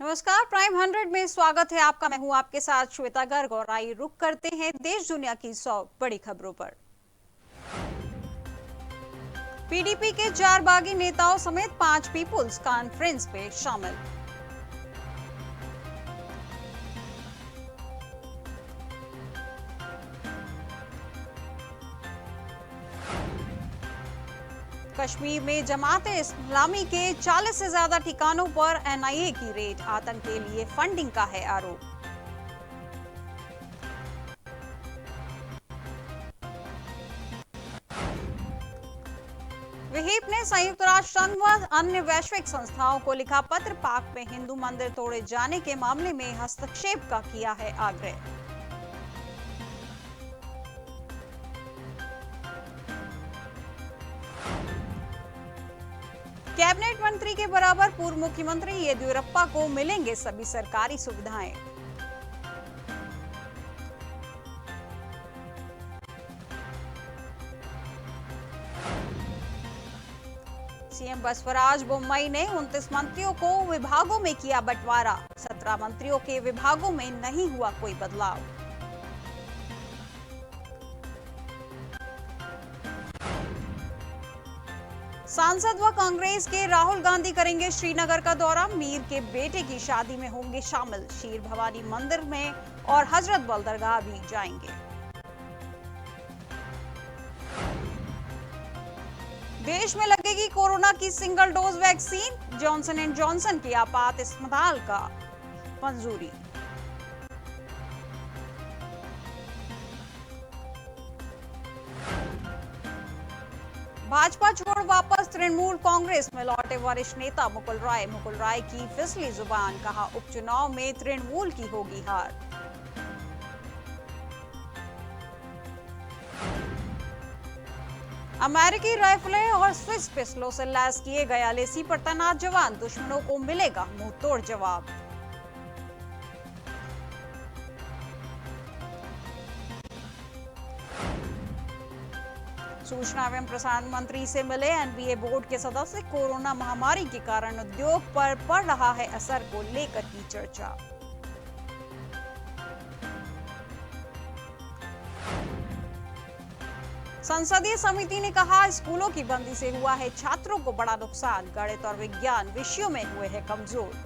नमस्कार, प्राइम 100 में स्वागत है आपका। मैं हूं आपके साथ श्वेता गर्ग और आइए रुक करते हैं देश दुनिया की 100 बड़ी खबरों पर। पीडीपी के 4 बागी नेताओं समेत 5 पीपुल्स कॉन्फ्रेंस में शामिल। कश्मीर में जमात-ए-इस्लामी के 40 से ज्यादा ठिकानों पर एनआईए की रेड, आतंक के लिए फंडिंग का है आरोप। विहिप ने संयुक्त राष्ट्र संघ व अन्य वैश्विक संस्थाओं को लिखा पत्र, पाक में हिंदू मंदिर तोड़े जाने के मामले में हस्तक्षेप का किया है आग्रह। कैबिनेट मंत्री के बराबर पूर्व मुख्यमंत्री येदियुरप्पा को मिलेंगे सभी सरकारी सुविधाएं। सीएम बसवराज बोम्मई ने 29 मंत्रियों को विभागों में किया बंटवारा, 17 मंत्रियों के विभागों में नहीं हुआ कोई बदलाव। सांसद व कांग्रेस के राहुल गांधी करेंगे श्रीनगर का दौरा, मीर के बेटे की शादी में होंगे शामिल, शीर भवानी मंदिर में और हजरत बल दरगाह भी जाएंगे। देश में लगेगी कोरोना की single dose vaccine, Johnson and Johnson की आपात इस्तेमाल का मंजूरी। भाजपा छोड़ वापस तृणमूल कांग्रेस में लौटे वरिष्ठ नेता मुकुल राय की फिसली जुबान, कहा उपचुनाव में तृणमूल की होगी हार। अमेरिकी राइफलें और स्विस पिस्टलों से लैस किए गए लेसी पर तैनात जवान, दुश्मनों को मिलेगा मुंह तोड़ जवाब। सूचना एवं प्रसारण मंत्री से मिले एनबीए बोर्ड के सदस्य, कोरोना महामारी के कारण उद्योग पर पड़ रहा है असर को लेकर की चर्चा। संसदीय समिति ने कहा स्कूलों की बंदी से हुआ है छात्रों को बड़ा नुकसान, गणित और विज्ञान विषयों में हुए हैं कमजोर।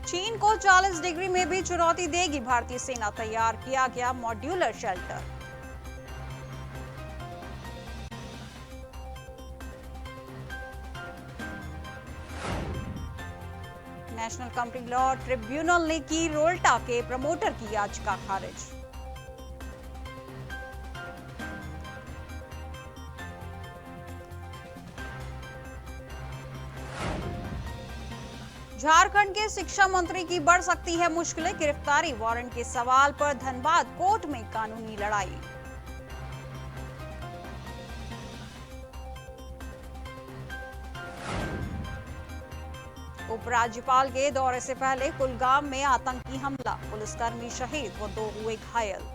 चीन को 40 डिग्री में भी चुनौती देगी भारतीय सेना, तैयार किया गया modular shelter. National company law tribunal ने की रोल्टा के प्रमोटर की याचिका खारिज। झारखंड के शिक्षा मंत्री की बढ़ सकती है मुश्किलें, गिरफ्तारी वारंट के सवाल पर धनबाद कोर्ट में कानूनी लड़ाई। उपराज्यपाल के दौरे से पहले कुलगाम में आतंकी हमला, पुलिसकर्मी शहीद व 2 हुए घायल।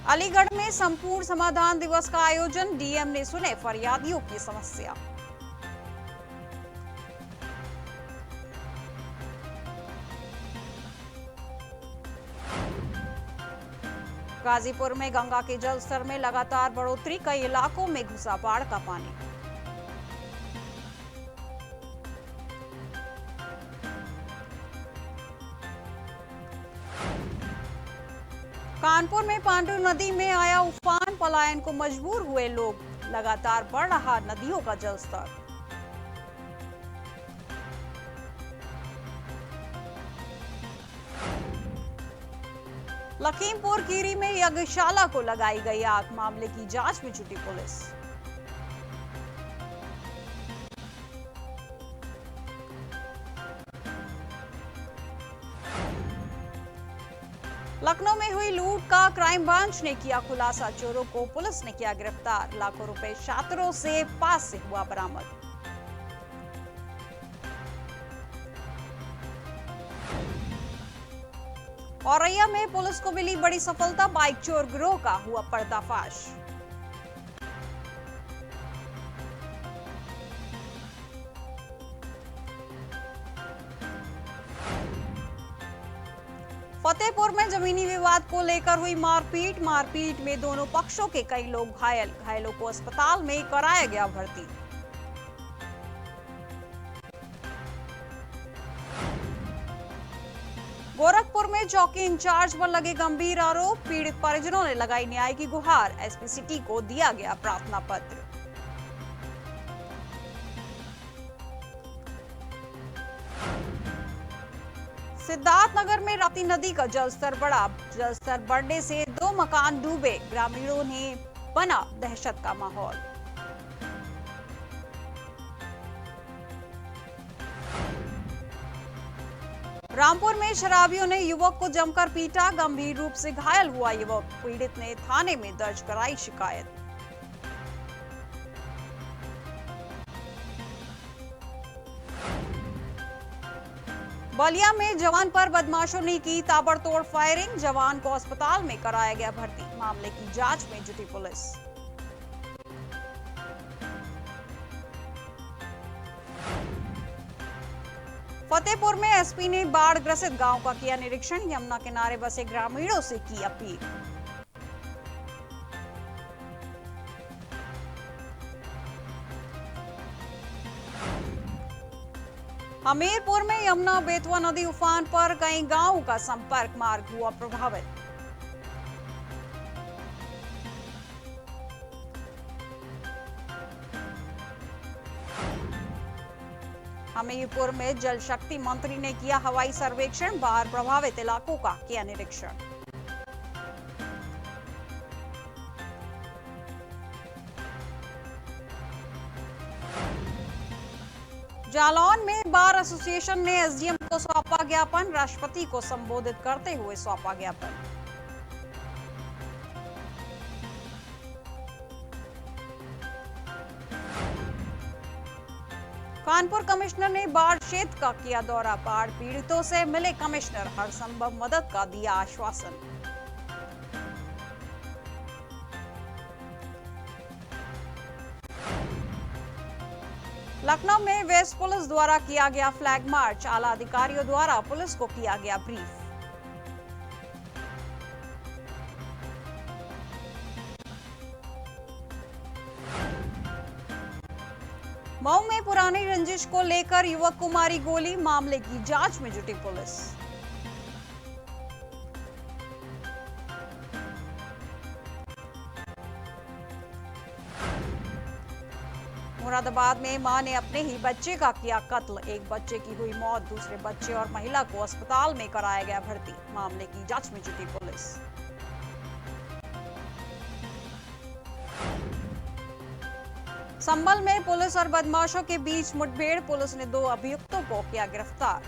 अलीगढ़ में संपूर्ण समाधान दिवस का आयोजन, डीएम ने सुने फरियादियों की समस्या। गाजीपुर में गंगा के जलस्तर में लगातार बढ़ोतरी, कई इलाकों में घुसा बाढ़ का पानी। कानपुर में पांडु नदी में आया उफान, पलायन को मजबूर हुए लोग, लगातार बढ़ रहा नदियों का जलस्तर। लखीमपुर खीरी में यज्ञशाला को लगाई गई आग, मामले की जांच में जुटी पुलिस। लखनऊ में हुई लूट का क्राइम ब्रांच ने किया खुलासा, चोरों को पुलिस ने किया गिरफ्तार, लाखों रुपए छात्रों से पास से हुआ बरामद। औरैया में पुलिस को मिली बड़ी सफलता, बाइक चोर गिरोह का हुआ पर्दाफाश। फतेहपुर में जमीनी विवाद को लेकर हुई मारपीट में दोनों पक्षों के कई लोग घायलों को अस्पताल में कराया गया भर्ती। गोरखपुर में चौकी इंचार्ज पर लगे गंभीर आरोप, पीड़ित परिजनों ने लगाई न्याय की गुहार, एसपी सिटी को दिया गया प्रार्थना पत्र। सिद्धार्थनगर में राप्ती नदी का जलस्तर बढ़ा, जलस्तर बढ़ने से 2 मकान डूबे, ग्रामीणों ने बना दहशत का माहौल। रामपुर में शराबियों ने युवक को जमकर पीटा, गंभीर रूप से घायल हुआ युवक, पीड़ित ने थाने में दर्ज कराई शिकायत। बलिया में जवान पर बदमाशों ने की ताबड़तोड़ फायरिंग, जवान को अस्पताल में कराया गया भर्ती, मामले की जांच में जुटी पुलिस। फतेहपुर में एसपी ने बाढ़ ग्रसित गांव का किया निरीक्षण, यमुना किनारे बसे ग्रामीणों से की अपील। हमीरपुर में यमुना बेतवा नदी उफान पर, कई गांवों का संपर्क मार्ग हुआ प्रभावित। हमीरपुर में जल शक्ति मंत्री ने किया हवाई सर्वेक्षण, बाढ़ प्रभावित इलाकों का किया निरीक्षण। जालौन में बार एसोसिएशन ने एसडीएम को सौंपा ज्ञापन, राष्ट्रपति को संबोधित करते हुए सौंपा ज्ञापन। कानपुर कमिश्नर ने बाढ़ क्षेत्र का किया दौरा, बाढ़ पीड़ितों से मिले कमिश्नर, हर संभव मदद का दिया आश्वासन। लखनऊ में वेस्ट पुलिस द्वारा किया गया फ्लैग मार्च, आला अधिकारियों द्वारा पुलिस को किया गया ब्रीफ। मऊ में पुरानी रंजिश को लेकर युवक को मारी गोली, मामले की जांच में जुटी पुलिस। मुरादाबाद में मां ने अपने ही बच्चे का किया कत्ल, एक बच्चे की हुई मौत, दूसरे बच्चे और महिला को अस्पताल में कराया गया भर्ती, मामले की जांच में जुटी पुलिस। संभल में पुलिस और बदमाशों के बीच मुठभेड़, पुलिस ने 2 अभियुक्तों को किया गिरफ्तार।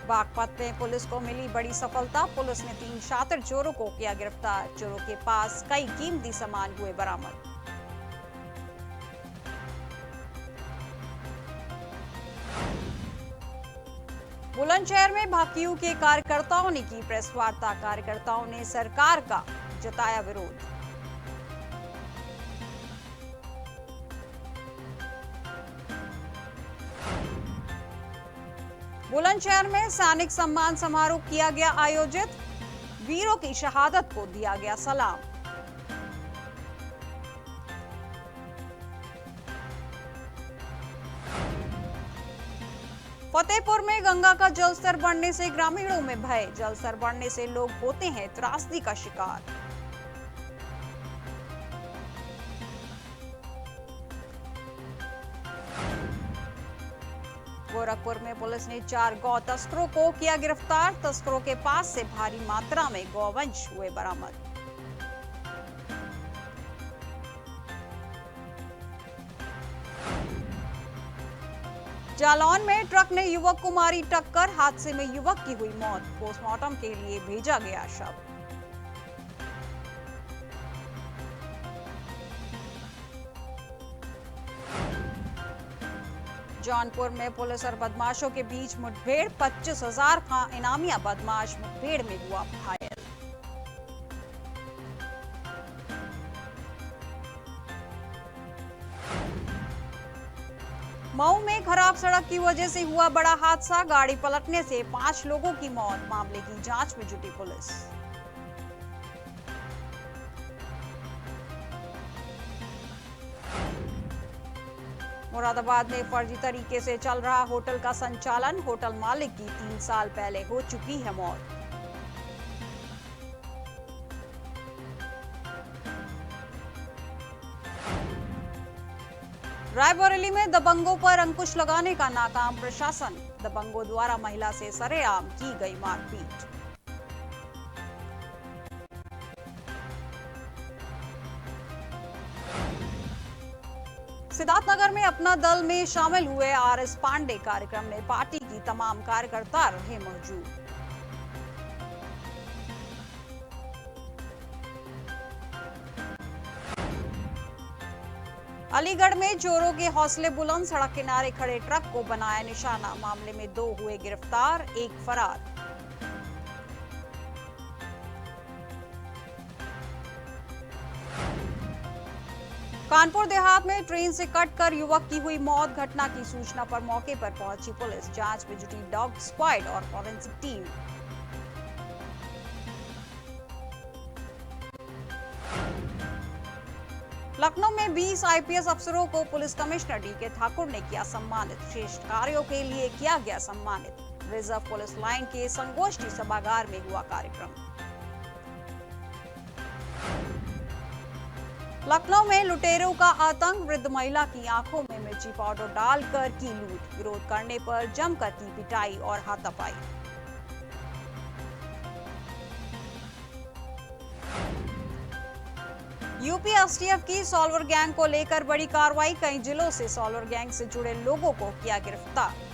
बागपत में पुलिस को मिली बड़ी सफलता, पुलिस ने 3 शातिर चोरों को किया गिरफ्तार, चोरों के पास कई कीमती सामान हुए बरामद। बुलंदशहर में भाकियू के कार्यकर्ताओं ने की प्रेस वार्ता, कार्यकर्ताओं ने सरकार का जताया विरोध। बुलंदशहर में सैनिक सम्मान समारोह किया गया आयोजित, वीरों की शहादत को दिया गया सलाम। फतेहपुर में गंगा का जलस्तर बढ़ने से ग्रामीणों में भय, जलस्तर बढ़ने से लोग होते हैं त्रासदी का शिकार। गोरखपुर में पुलिस ने 4 गौ तस्करों को किया गिरफ्तार, तस्करों के पास से भारी मात्रा में गौवंश हुए बरामद। जालौन में ट्रक ने युवक को मारी टक्कर, हादसे में युवक की हुई मौत, पोस्टमार्टम के लिए भेजा गया शव। जौनपुर में पुलिस और बदमाशों के बीच मुठभेड़, 25,000 का इनामिया बदमाश मुठभेड़ में हुआ घायल। मऊ में खराब सड़क की वजह से हुआ बड़ा हादसा, गाड़ी पलटने से 5 लोगों की मौत, मामले की जांच में जुटी पुलिस। मुरादाबाद में फर्जी तरीके से चल रहा होटल का संचालन, होटल मालिक की 3 साल पहले हो चुकी है मौत। रायबरेली में दबंगों पर अंकुश लगाने का नाकाम प्रशासन, दबंगों द्वारा महिला से सरेआम की गई मारपीट। सिद्धार्थनगर में अपना दल में शामिल हुए आरएस पांडे, कार्यक्रम में पार्टी की तमाम कार्यकर्ता रहे मौजूद। अलीगढ़ में चोरों के हौसले बुलंद, सड़क किनारे खड़े ट्रक को बनाया निशाना, मामले में 2 हुए गिरफ्तार, 1 फरार। कानपुर देहात में ट्रेन से कटकर युवक की हुई मौत, घटना की सूचना पर मौके पर पहुंची पुलिस, जांच में जुटी डॉग स्क्वाड और फॉरेंसिक टीम। लखनऊ में 20 आईपीएस अफसरों को पुलिस कमिश्नर डीके ठाकुर ने किया सम्मानित, श्रेष्ठ कार्यों के लिए किया गया सम्मानित। रिजर्व पुलिस लाइन के संगोष्ठी सभागार में हुआ कार्यक्रम। लखनऊ में लुटेरों का आतंक, वृद्ध महिला की आंखों में मिर्ची पाउडर डालकर की लूट, विरोध करने पर जमकर की पिटाई और हाथापाई। यूपी एसटीएफ की सॉल्वर गैंग को लेकर बड़ी कार्रवाई, कई जिलों से सॉल्वर गैंग से जुड़े लोगों को किया गिरफ्तार।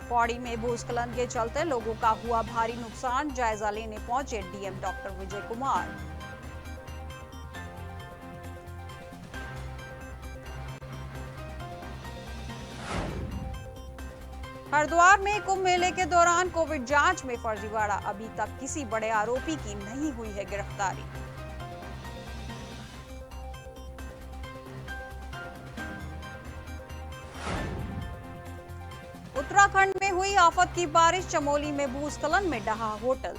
पौड़ी में भूस्खलन के चलते लोगों का हुआ भारी नुकसान, जायजा लेने पहुंचे डीएम डॉक्टर विजय कुमार। हरिद्वार में कुंभ मेले के दौरान कोविड जांच में फर्जीवाड़ा, अभी तक किसी बड़े आरोपी की नहीं हुई है गिरफ्तारी। उत्तराखंड में हुई आफत की बारिश, चमोली में भूस्खलन में ढहा होटल।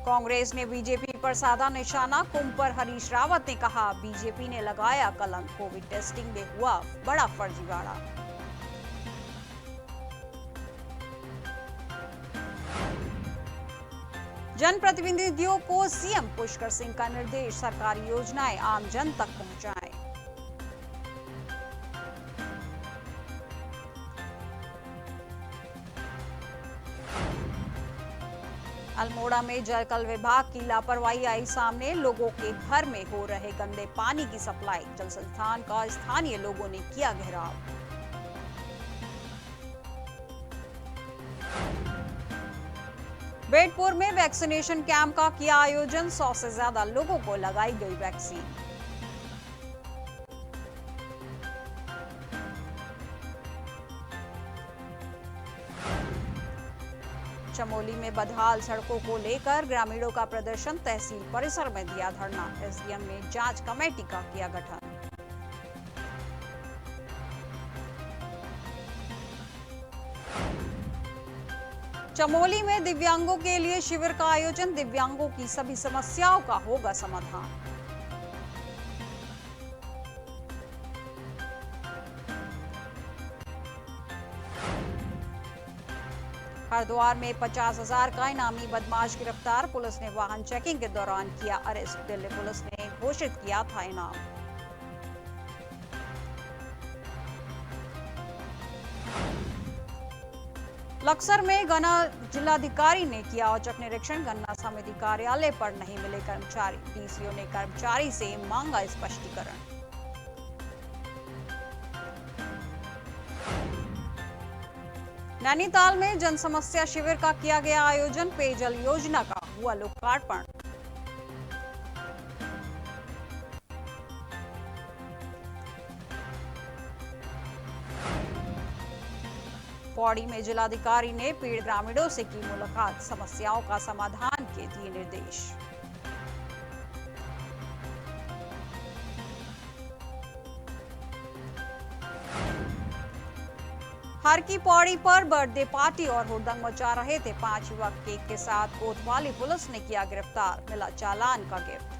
कांग्रेस ने बीजेपी पर साधा निशाना, कुंभ पर हरीश रावत ने कहा बीजेपी ने लगाया कलंक, कोविड टेस्टिंग में हुआ बड़ा फर्जीवाड़ा। जनप्रतिनिधियों को सीएम पुष्कर सिंह का निर्देश, सरकारी योजनाएं आम जन तक पहुंचाएं। अल्मोड़ा में जल विभाग की लापरवाही आई सामने, लोगों के घर में हो रहे गंदे पानी की सप्लाई, जल संस्थान का स्थानीय लोगों ने किया घेराव। बेटपुर में वैक्सीनेशन कैंप का किया आयोजन, 100 से ज्यादा लोगों को लगाई गई वैक्सीन। चमोली में बदहाल सड़कों को लेकर ग्रामीणों का प्रदर्शन, तहसील परिसर में दिया धरना, एसडीएम ने जांच कमेटी का किया गठन। चमोली में दिव्यांगों के लिए शिविर का आयोजन, दिव्यांगों की सभी समस्याओं का होगा समाधान। हरिद्वार में 50,000 का इनामी बदमाश गिरफ्तार, पुलिस ने वाहन चेकिंग के दौरान किया अरेस्ट, दिल्ली पुलिस ने घोषित किया था इनाम। लक्सर में गन्ना जिलाधिकारी ने किया औचक निरीक्षण, गन्ना समिति कार्यालय पर नहीं मिले कर्मचारी, डीसीओ ने कर्मचारी से मांगा स्पष्टीकरण। नैनीताल में जन समस्या शिविर का किया गया आयोजन, पेयजल योजना का हुआ लोकार्पण। पौड़ी में जिलाधिकारी ने पीड़ित ग्रामीणों से की मुलाकात, समस्याओं का समाधान के दिए निर्देश। हर की पौड़ी पर बर्थडे पार्टी और हुड़दंग मचा रहे थे 5 युवक, केक के साथ कोतवाली पुलिस ने किया गिरफ्तार, मिला चालान का गिफ्ट।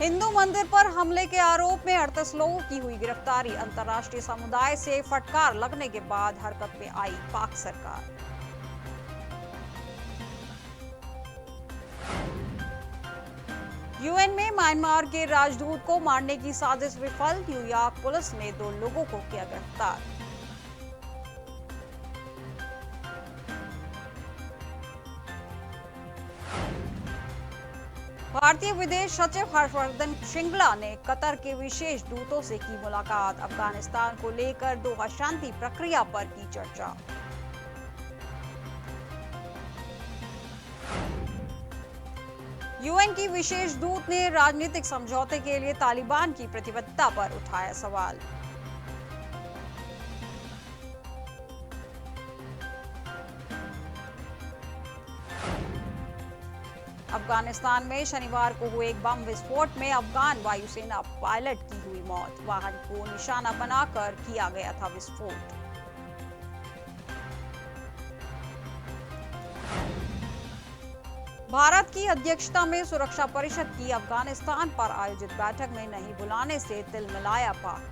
हिंदू मंदिर पर हमले के आरोप में 38 लोगों की हुई गिरफ्तारी, अंतर्राष्ट्रीय समुदाय से फटकार लगने के बाद हरकत में आई पाक सरकार। यूएन में म्यांमार के राजदूत को मारने की साजिश विफल, न्यूयॉर्क पुलिस ने 2 लोगों को किया गिरफ्तार। भारतीय विदेश सचिव हर्षवर्धन श्रृंगला ने कतर के विशेष दूतों से की मुलाकात, अफगानिस्तान को लेकर दोहा शांति प्रक्रिया पर की चर्चा। यूएन की विशेष दूत ने राजनीतिक समझौते के लिए तालिबान की प्रतिबद्धता पर उठाया सवाल। अफगानिस्तान में शनिवार को हुए एक बम विस्फोट में अफगान वायुसेना पायलट की हुई मौत, वाहन को निशाना बनाकर किया गया था विस्फोट। भारत की अध्यक्षता में सुरक्षा परिषद की अफगानिस्तान पर आयोजित बैठक में नहीं बुलाने से तिलमिलाया पाक।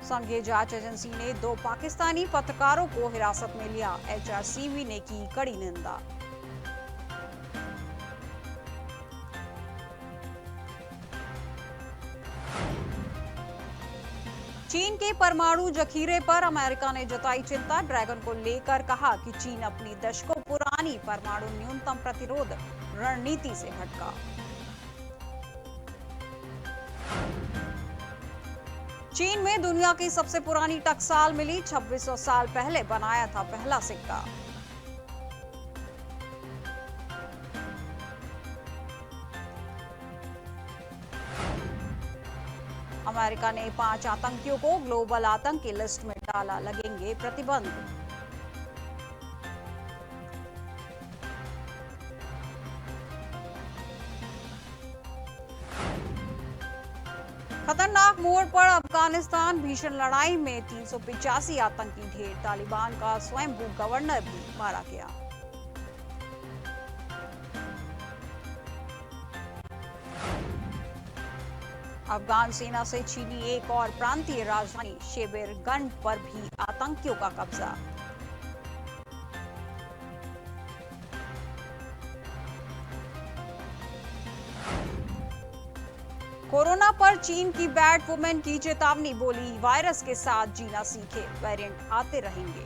संघीय जांच एजेंसी ने 2 पाकिस्तानी पत्रकारों को हिरासत में लिया, एचआरसीबी ने की कड़ी निंदा। चीन के परमाणु जखीरे पर अमेरिका ने जताई चिंता, ड्रैगन को लेकर कहा कि चीन अपनी दशकों पुरानी परमाणु न्यूनतम प्रतिरोध रणनीति से भटका। चीन में दुनिया की सबसे पुरानी टकसाल मिली, 2600 साल पहले बनाया था पहला सिक्का। अमेरिका ने 5 आतंकियों को ग्लोबल आतंकी लिस्ट में डाला, लगेंगे प्रतिबंध। खतरनाक मोड़ पर अफगानिस्तान, भीषण लड़ाई में 385 आतंकी ढेर, तालिबान का स्वयंभू गवर्नर भी मारा गया। अफगान सेना से चीनी एक और प्रांतीय राजधानी शेबेरगंज पर भी आतंकियों का कब्जा। कोरोना पर चीन की बैट वुमेन की चेतावनी, बोली वायरस के साथ जीना सीखे, वेरिएंट आते रहेंगे।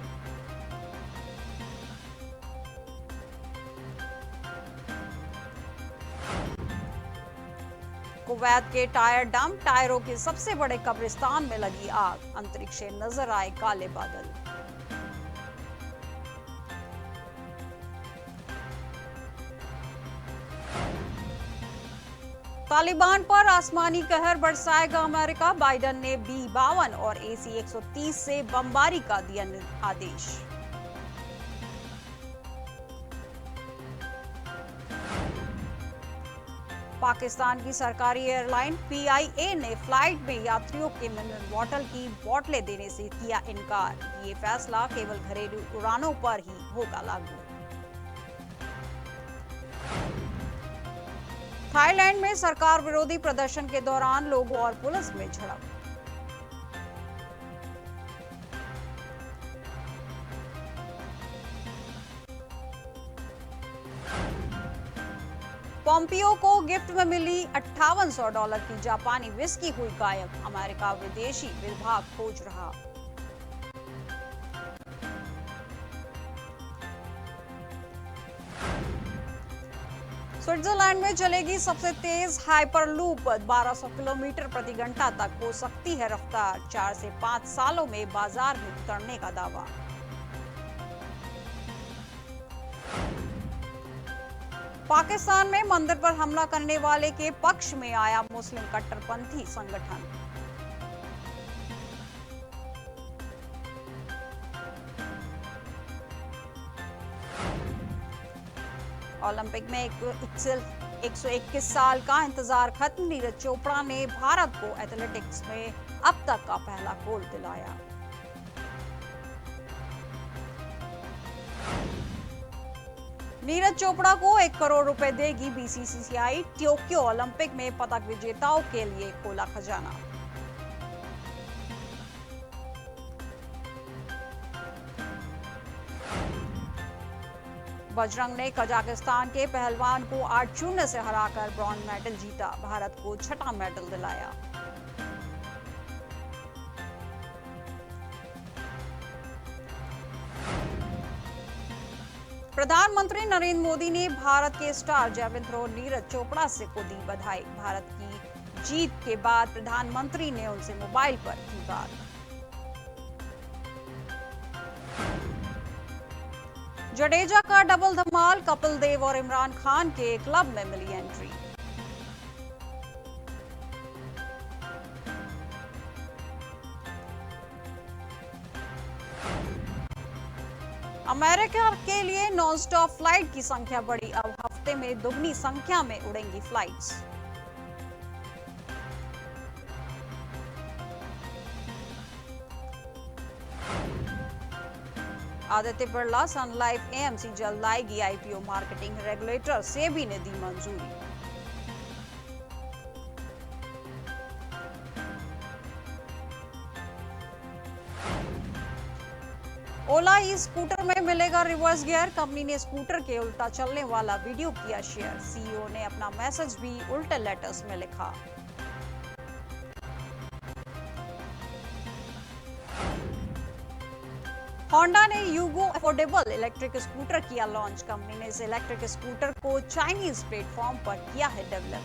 कुवैत के टायर डंप, टायरों के सबसे बड़े कब्रिस्तान में लगी आग, अंतरिक्ष से नजर आए काले बादल। तालिबान पर आसमानी कहर बरसाएगा अमेरिका, बाइडेन ने B-52 और AC-130 से बमबारी का दिया आदेश। पाकिस्तान की सरकारी एयरलाइन PIA ने फ्लाइट में यात्रियों के मिनरल वाटर की बोतलें देने से किया इनकार, ये फैसला केवल घरेलू उड़ानों पर ही होगा लागू। थाईलैंड में सरकार विरोधी प्रदर्शन के दौरान लोगों और पुलिस में झड़प। पोम्पियो को गिफ्ट में मिली $5800 की जापानी विस्की हुई गायब, अमेरिका विदेशी विभाग खोज रहा। स्विट्जरलैंड में चलेगी सबसे तेज हाइपरलूप, 1200 किलोमीटर प्रति घंटा तक हो सकती है रफ्तार, 4 से 5 सालों में बाजार में उतरने का दावा। पाकिस्तान में मंदिर पर हमला करने वाले के पक्ष में आया मुस्लिम कट्टरपंथी संगठन। ओलंपिक में 121 साल का इंतजार खत्म, नीरज चोपड़ा ने भारत को एथलेटिक्स में अब तक का पहला गोल्ड दिलाया। नीरज चोपड़ा को 1 करोड़ रुपए देगी बीसीसीआई, टोक्यो ओलंपिक में पदक विजेताओं के लिए खोला खजाना। बजरंग ने कजाकिस्तान के पहलवान को 8-0 से हराकर ब्रॉन्ज मेडल जीता, भारत को छठा मेडल दिलाया। प्रधानमंत्री नरेंद्र मोदी ने भारत के star javelin throw Neeraj Chopra से को दी बधाई, भारत की जीत के बाद प्रधानमंत्री ने उनसे मोबाइल पर की बात। जडेजा का डबल धमाल, कपिल देव और इमरान खान के क्लब में मिली एंट्री। अमेरिका के लिए नॉनस्टॉप फ्लाइट की संख्या बढ़ी, अब हफ्ते में दुगनी संख्या में उड़ेंगी फ्लाइट्स। आदित्य बिरला सन लाइफ एएमसी जल्द लाएगी आईपीओ, मार्केटिंग रेगुलेटर सेबी ने दी मंजूरी। ओला ई स्कूटर में मिलेगा रिवर्स गियर, कंपनी ने स्कूटर के उल्टा चलने वाला वीडियो किया शेयर, सीईओ ने अपना मैसेज भी उल्टे लेटर्स में लिखा। होंडा ने यूगो अफोर्डेबल इलेक्ट्रिक स्कूटर किया लॉन्च, कंपनी ने इस इलेक्ट्रिक स्कूटर को चाइनीज प्लेटफॉर्म पर किया है डेवलप।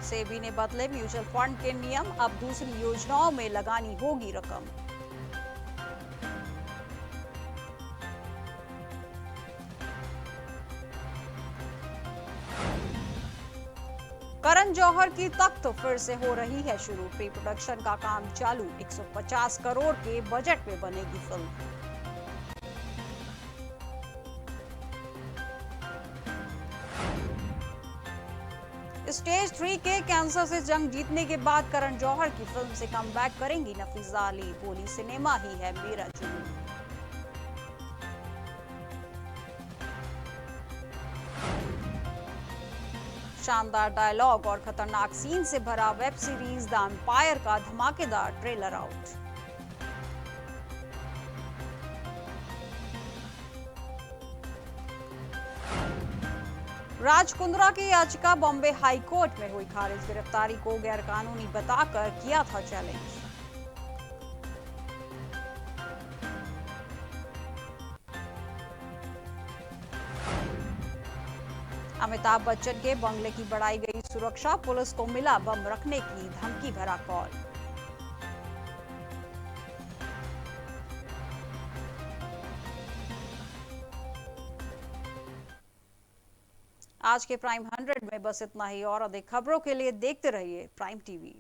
सेबी ने बदले म्यूचुअल फंड के नियम, अब दूसरी योजनाओं में लगानी होगी रकम। करण जौहर की तख्त फिर से हो रही है शुरू, प्री प्रोडक्शन का काम चालू, 150 करोड़ के बजट में बनेगी फिल्म। स्टेज 3 के कैंसर से जंग जीतने के बाद करण जौहर की फिल्म से कमबैक करेंगी नफीसा अली, बोली सिनेमा ही है मेरा जुनून। शानदार डायलॉग और खतरनाक सीन से भरा वेब सीरीज द एम्पायर का धमाकेदार ट्रेलर आउट। राज कुंद्रा की याचिका बॉम्बे हाई कोर्ट में हुई खारिज, गिरफ्तारी को गैरकानूनी बताकर किया था चैलेंज। अमिताभ बच्चन के बंगले की बढ़ाई गई सुरक्षा, पुलिस को मिला बम रखने की धमकी भरा कॉल। आज के प्राइम 100 में बस इतना ही, और अधिक खबरों के लिए देखते रहिए प्राइम टीवी।